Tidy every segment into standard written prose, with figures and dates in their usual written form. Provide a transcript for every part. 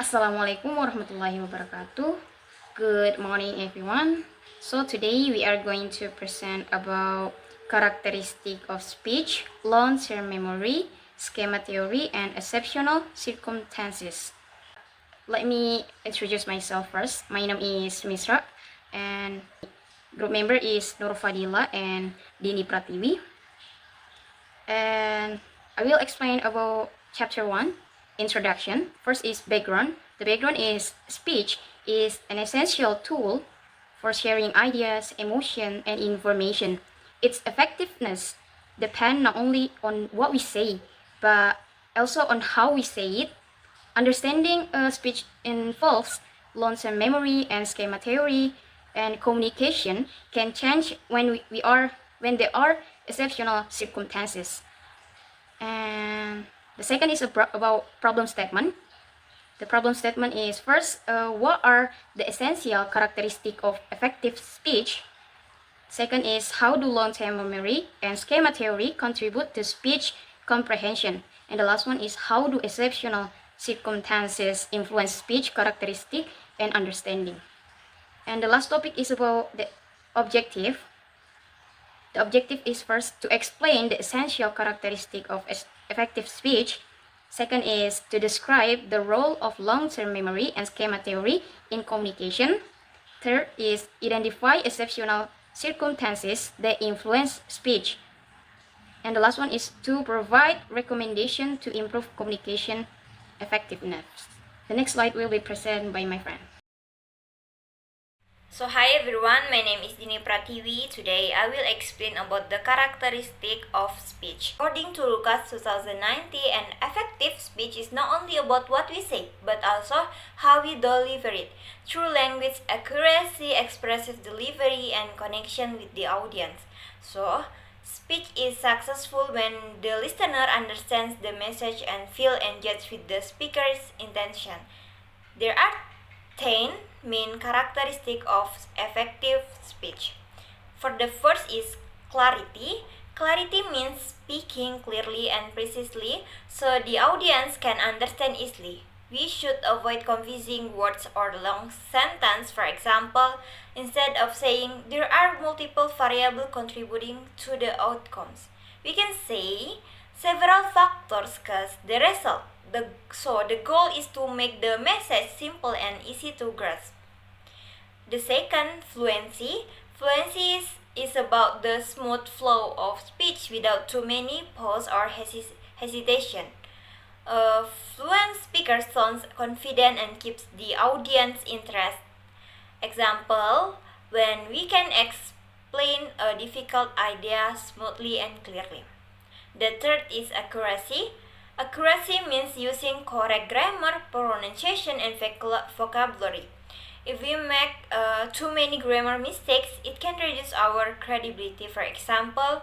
Assalamualaikum warahmatullahi wabarakatuh. Good morning everyone. So today we are going to present about characteristic of speech, long-term memory, schema theory, and exceptional circumstances. Let me introduce myself first. My name is Misra and group member is Nur Fadila and Dini Pratiwi. And I will explain about chapter 1, introduction. First is background. The background is speech is an essential tool for sharing ideas, emotion, and information. Its effectiveness depends not only on what we say, but also on how we say it. Understanding a speech involves long-term memory and schema theory, and communication can change when there are exceptional circumstances. And the second is about problem statement. The problem statement is first, what are the essential characteristics of effective speech? Second is how do long-term memory and schema theory contribute to speech comprehension? And the last one is how do exceptional circumstances influence speech characteristic and understanding? And the last topic is about the objective. The objective is first to explain the essential characteristic of effective speech. Second is to describe the role of long-term memory and schema theory in communication. Third is identify exceptional circumstances that influence speech. And the last one is to provide recommendation to improve communication effectiveness. The next slide will be presented by my friend. So hi everyone, my name is Dini Pratiwi. Today I will explain about the characteristic of speech. According to Lucas 2019, an effective speech is not only about what we say, but also how we deliver it, through language accuracy, expressive delivery, and connection with the audience. So, speech is successful when the listener understands the message and feel engaged with the speaker's intention. There are 10 main characteristics of effective speech. For the first is clarity. Clarity means speaking clearly and precisely so the audience can understand easily. We should avoid confusing words or long sentences. For example, instead of saying there are multiple variables contributing to the outcomes, we can say several factors cause the result. So the goal is to make the message simple and easy to grasp. The second, fluency. Fluency is about the smooth flow of speech without too many pause or hesitation. A fluent speaker sounds confident and keeps the audience interest. Example, when we can explain a difficult idea smoothly and clearly. The third is accuracy. Accuracy means using correct grammar, pronunciation, and vocabulary. If we make too many grammar mistakes, it can reduce our credibility. For example,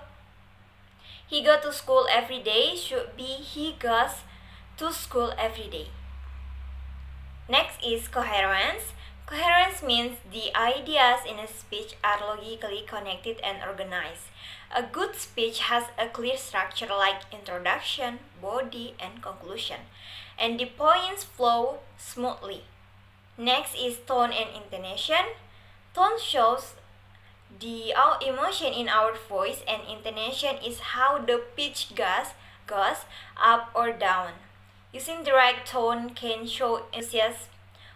he goes to school every day should be he goes to school every day. Next is coherence. Coherence means the ideas in a speech are logically connected and organized. A good speech has a clear structure like introduction, body, and conclusion, and the points flow smoothly. Next is tone and intonation. Tone shows the emotion in our voice, and intonation is how the pitch goes up or down. Using the right tone can show enthusiasm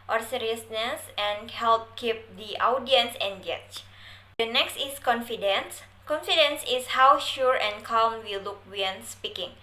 or seriousness and help keep the audience engaged. The next is confidence. Confidence is how sure and calm we look when speaking.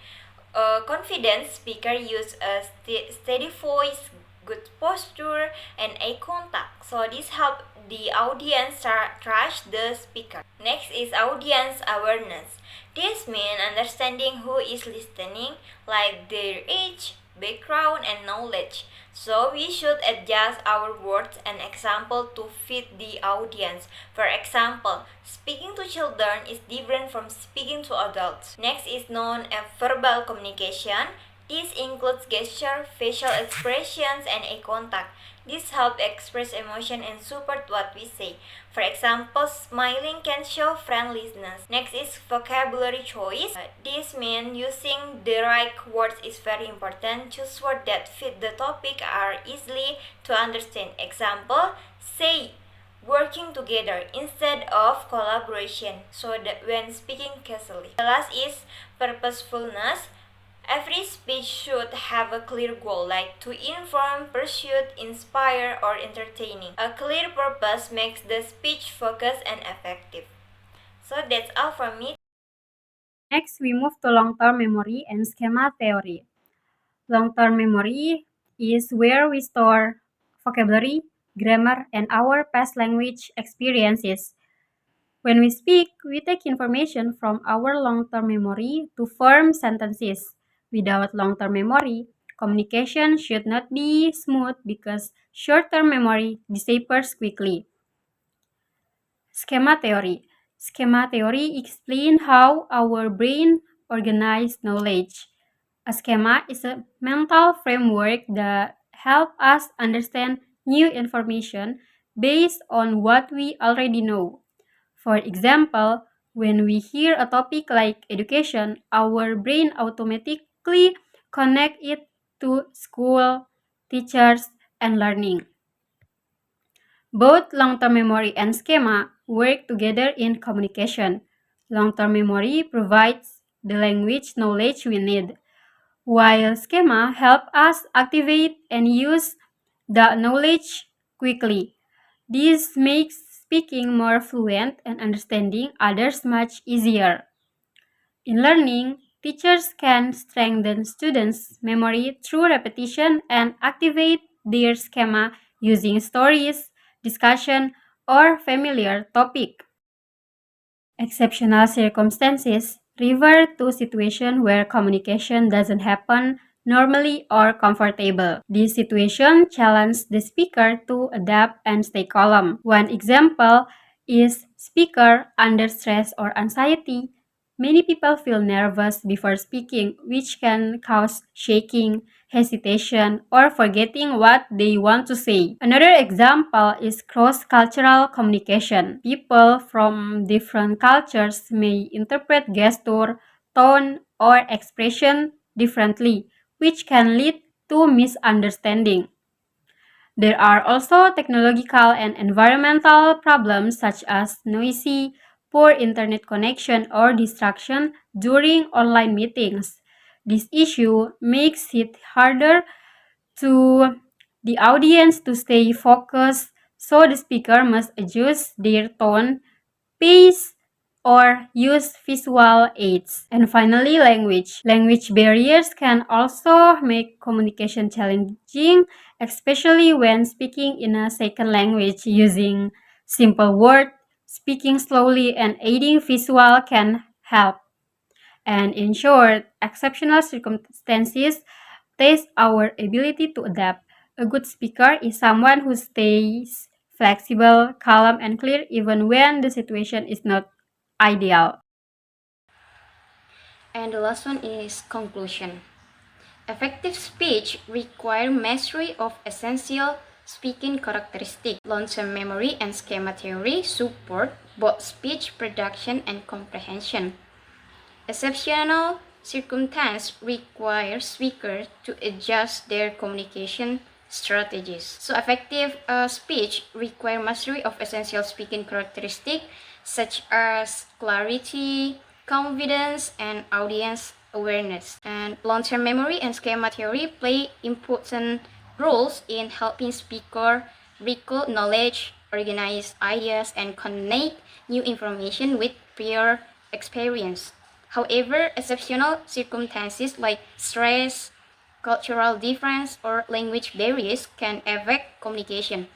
A confident speaker uses a steady voice, good posture, and eye contact. So this helps the audience trust the speaker. Next is audience awareness. This means understanding who is listening, like their age, background, and knowledge. So we should adjust our words and example to fit the audience. For example, speaking to children is different from speaking to adults. Next is non-verbal communication. This includes gesture, facial expressions, and eye contact. This helps express emotion and support what we say. For example, smiling can show friendliness. Next is vocabulary choice. This means using the right words is very important. Choose words that fit the topic are easily to understand. Example, say working together instead of collaboration so that when speaking casually. The last is purposefulness. Every speech should have a clear goal, like to inform, pursue, inspire, or entertaining. A clear purpose makes the speech focused and effective. So that's all from me. Next, we move to long-term memory and schema theory. Long-term memory is where we store vocabulary, grammar, and our past language experiences. When we speak, we take information from our long-term memory to form sentences. Without long-term memory, communication should not be smooth because short-term memory disappears quickly. Schema theory. Schema theory explains how our brain organizes knowledge. A schema is a mental framework that helps us understand new information based on what we already know. For example, when we hear a topic like education, our brain automatically connects it to school, teachers, and learning. Both long-term memory and schema work together in communication. Long-term memory provides the language knowledge we need, while schema help us activate and use the knowledge quickly. This makes speaking more fluent and understanding others much easier. In learning, teachers can strengthen students' memory through repetition and activate their schema using stories, discussion, or familiar topic. Exceptional circumstances refer to situations where communication doesn't happen normally or comfortable. This situation challenges the speaker to adapt and stay calm. One example is speaker under stress or anxiety. Many people feel nervous before speaking, which can cause shaking, hesitation, or forgetting what they want to say. Another example is cross-cultural communication. People from different cultures may interpret gesture, tone, or expression differently, which can lead to misunderstanding. There are also technological and environmental problems such as noisy, poor internet connection, or distraction during online meetings. This issue makes it harder to the audience to stay focused, so the speaker must adjust their tone, pace, or use visual aids. And finally, language. Language barriers can also make communication challenging, especially when speaking in a second language. Using simple words, speaking slowly, and aiding visual can help. And in short, exceptional circumstances test our ability to adapt. A good speaker is someone who stays flexible, calm, and clear even when the situation is not ideal. And the last one is conclusion. Effective speech requires mastery of essential speaking characteristics. Long-term memory and schema theory support both speech production and comprehension. Exceptional circumstances require speakers to adjust their communication strategies. So effective speech requires mastery of essential speaking characteristics such as clarity, confidence, and audience awareness. And long-term memory and schema theory play important roles in helping speaker recall knowledge, organize ideas, and connect new information with prior experience. However, exceptional circumstances like stress, cultural difference, or language barriers can affect communication.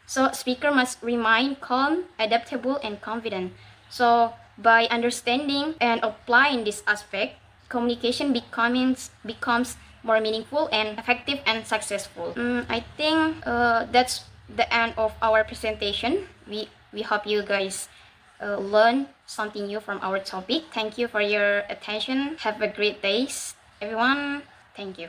So speaker must remain calm, adaptable, and confident. So by understanding and applying this aspect, communication becomes more meaningful and effective and successful. I think that's the end of our presentation. We hope you guys learn something new from our topic. Thank you for your attention. Have a great day, everyone. Thank you.